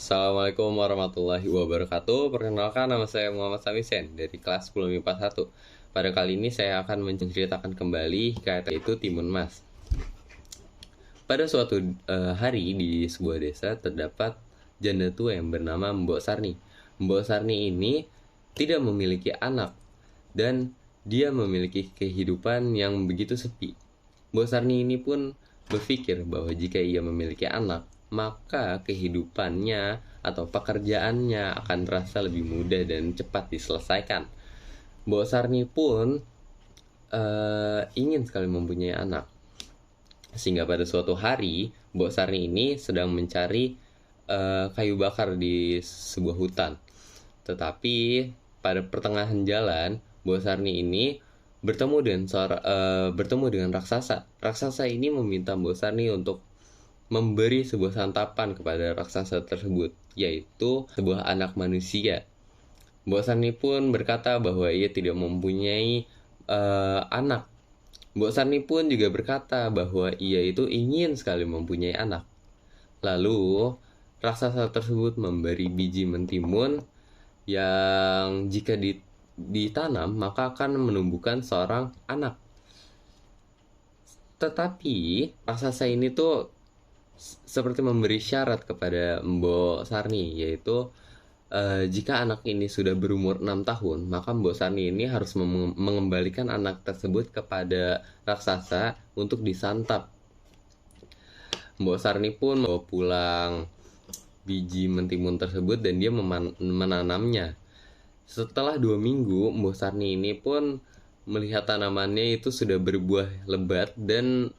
Assalamualaikum warahmatullahi wabarakatuh. Perkenalkan, nama saya Muhammad Samisen dari kelas 10 MIPA 1. Pada kali ini saya akan menceritakan kembali hikayat yaitu Timun Mas. Pada suatu hari di sebuah desa terdapat janda tua yang bernama Mbok Sarni. Mbok Sarni ini tidak memiliki anak dan dia memiliki kehidupan yang begitu sepi. Mbok Sarni ini pun berpikir bahwa jika ia memiliki anak, maka kehidupannya atau pekerjaannya akan terasa lebih mudah dan cepat diselesaikan. Mbok Sarni pun ingin sekali mempunyai anak. Sehingga pada suatu hari, Mbok Sarni ini sedang mencari kayu bakar di sebuah hutan. Tetapi pada pertengahan jalan, Mbok Sarni ini bertemu dengan raksasa. Raksasa ini meminta Mbok Sarni untuk memberi sebuah santapan kepada raksasa tersebut, yaitu sebuah anak manusia. Mbok Sarni pun berkata bahwa ia tidak mempunyai anak. Mbok Sarni pun juga berkata bahwa ia itu ingin sekali mempunyai anak. Lalu raksasa tersebut memberi biji mentimun yang jika ditanam maka akan menumbuhkan seorang anak. Tetapi raksasa ini tuh seperti memberi syarat kepada Mbok Sarni, yaitu jika anak ini sudah berumur 6 tahun, maka Mbok Sarni ini harus mengembalikan anak tersebut kepada raksasa untuk disantap. Mbok Sarni pun membawa pulang biji mentimun tersebut dan dia menanamnya. Setelah 2 minggu, Mbok Sarni ini pun melihat tanamannya itu sudah berbuah lebat dan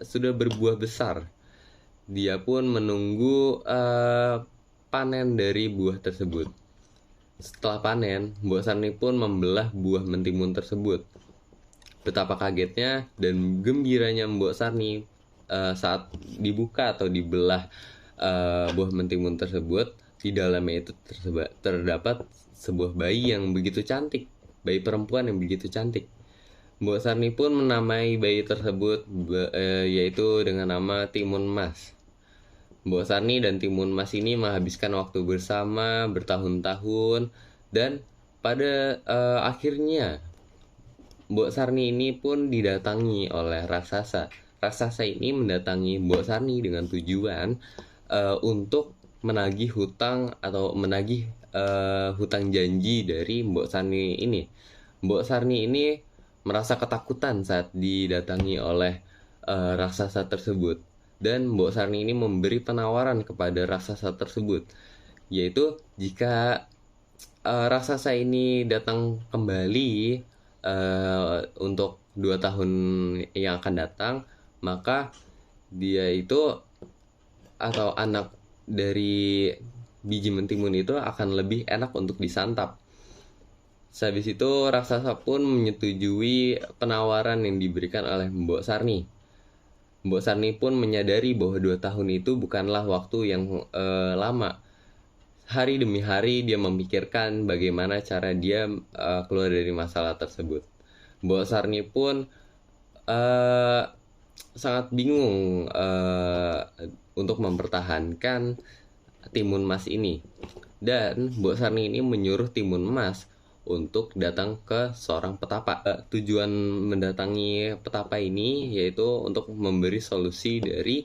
sudah berbuah besar. Dia pun menunggu panen dari buah tersebut. Setelah panen, Mbok Sarni pun membelah buah mentimun tersebut. Betapa kagetnya dan gembiranya Mbok Sarni saat dibuka atau dibelah buah mentimun tersebut. Di dalamnya itu terdapat sebuah bayi yang begitu cantik, bayi perempuan yang begitu cantik. Mbok Sarni pun menamai bayi tersebut yaitu dengan nama Timun Mas. Mbok Sarni dan Timun Mas ini menghabiskan waktu bersama bertahun-tahun dan pada akhirnya Mbok Sarni ini pun didatangi oleh raksasa. Raksasa ini mendatangi Mbok Sarni dengan tujuan untuk menagih hutang atau menagih hutang janji dari Mbok Sarni ini. Mbok Sarni ini merasa ketakutan saat didatangi oleh raksasa tersebut. Dan Mbok Sarni ini memberi penawaran kepada raksasa tersebut, yaitu jika raksasa ini datang kembali untuk 2 tahun yang akan datang, maka dia itu atau anak dari biji mentimun itu akan lebih enak untuk disantap. Sehabis itu raksasa pun menyetujui penawaran yang diberikan oleh Mbok Sarni. Mbok Sarni pun menyadari bahwa 2 tahun itu bukanlah waktu yang lama. Hari demi hari dia memikirkan bagaimana cara dia keluar dari masalah tersebut. Mbok Sarni pun sangat bingung untuk mempertahankan Timun Mas ini. Dan Mbok Sarni ini menyuruh Timun Mas untuk datang ke seorang petapa. Tujuan mendatangi petapa ini yaitu untuk memberi solusi dari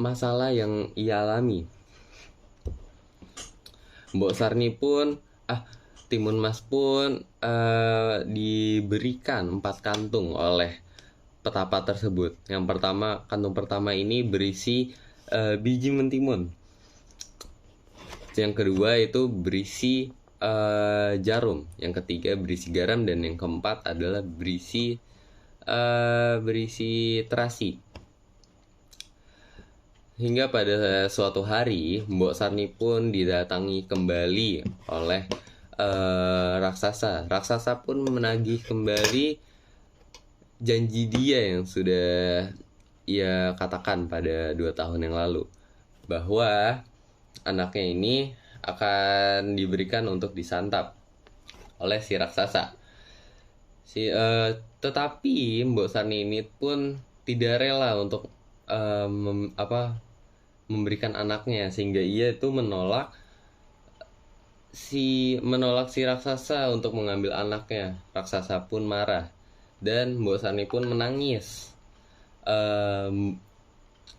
masalah yang ia alami. Mbok Sarni pun Timun Mas pun diberikan 4 kantung oleh petapa tersebut. Yang pertama, kantung pertama ini berisi biji mentimun. Yang kedua itu berisi jarum, yang ketiga berisi garam, dan yang keempat adalah berisi terasi. Hingga pada suatu hari Mbok Sarni pun didatangi kembali oleh raksasa. Raksasa pun menagih kembali janji dia yang sudah ia katakan pada 2 tahun yang lalu, bahwa anaknya ini akan diberikan untuk disantap oleh si raksasa. Tetapi Mbok Sarni ini pun tidak rela untuk memberikan anaknya, sehingga ia itu menolak si raksasa untuk mengambil anaknya. Raksasa pun marah dan Mbok Sarni pun menangis.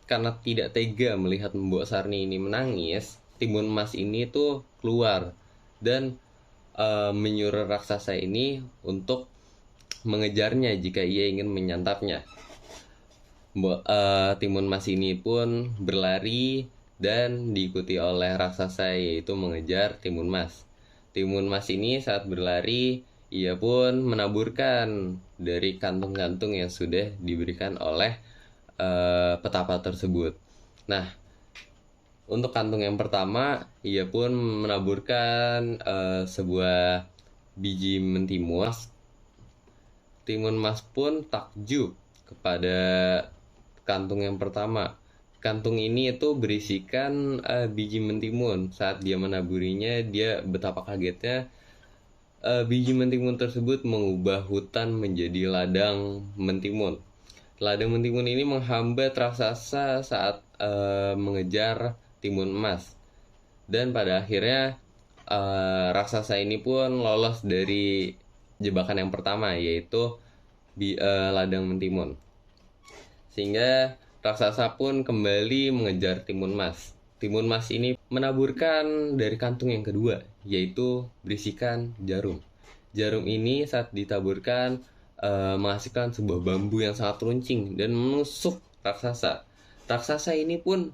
Karena tidak tega melihat Mbok Sarni ini menangis, Timun Mas ini tuh keluar dan menyuruh raksasa ini untuk mengejarnya jika ia ingin menyantapnya. Timun Mas ini pun berlari dan diikuti oleh raksasa, yaitu mengejar Timun Mas. Timun Mas ini saat berlari, ia pun menaburkan dari kantung-kantung yang sudah diberikan oleh petapa tersebut. Nah, untuk kantung yang pertama, ia pun menaburkan sebuah biji mentimun. Timun Mas pun takjub kepada kantung yang pertama. Kantung ini itu berisikan biji mentimun. Saat dia menaburinya, dia betapa kagetnya biji mentimun tersebut mengubah hutan menjadi ladang mentimun. Ladang mentimun ini menghambat raksasa saat mengejar Timun Emas. Dan pada akhirnya raksasa ini pun lolos dari jebakan yang pertama, yaitu ladang mentimun. Sehingga raksasa pun kembali mengejar Timun Mas. Timun Mas ini menaburkan dari kantung yang kedua, yaitu berisikan jarum. Jarum ini saat ditaburkan menghasilkan sebuah bambu yang sangat runcing dan menusuk raksasa. Raksasa ini pun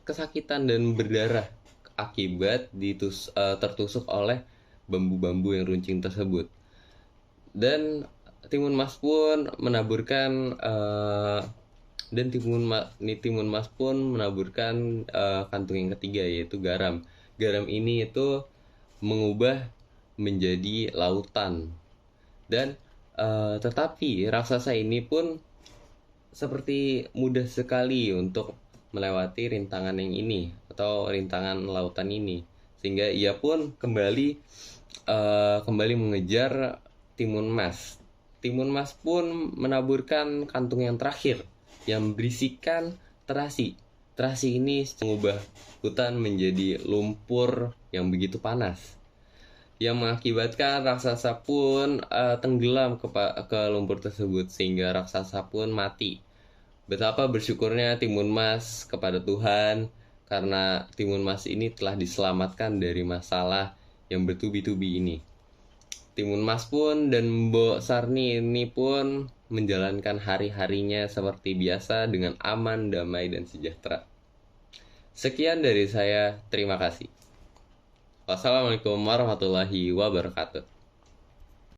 kesakitan dan berdarah akibat tertusuk oleh bambu-bambu yang runcing tersebut. Dan Timun Mas pun menaburkan Timun Mas pun menaburkan kantung yang ketiga, yaitu garam. Garam ini itu mengubah menjadi lautan. Dan tetapi raksasa ini pun seperti mudah sekali untuk melewati rintangan yang ini atau rintangan lautan ini, sehingga ia pun kembali mengejar Timun Mas. Timun Mas pun menaburkan kantung yang terakhir yang berisikan terasi. Terasi ini mengubah hutan menjadi lumpur yang begitu panas, yang mengakibatkan raksasa pun tenggelam ke lumpur tersebut, sehingga raksasa pun mati. Betapa bersyukurnya Timun Mas kepada Tuhan karena Timun Mas ini telah diselamatkan dari masalah yang bertubi-tubi ini. Timun Mas pun dan Mbok Sarni ini pun menjalankan hari-harinya seperti biasa dengan aman, damai, dan sejahtera. Sekian dari saya, terima kasih. Wassalamualaikum warahmatullahi wabarakatuh.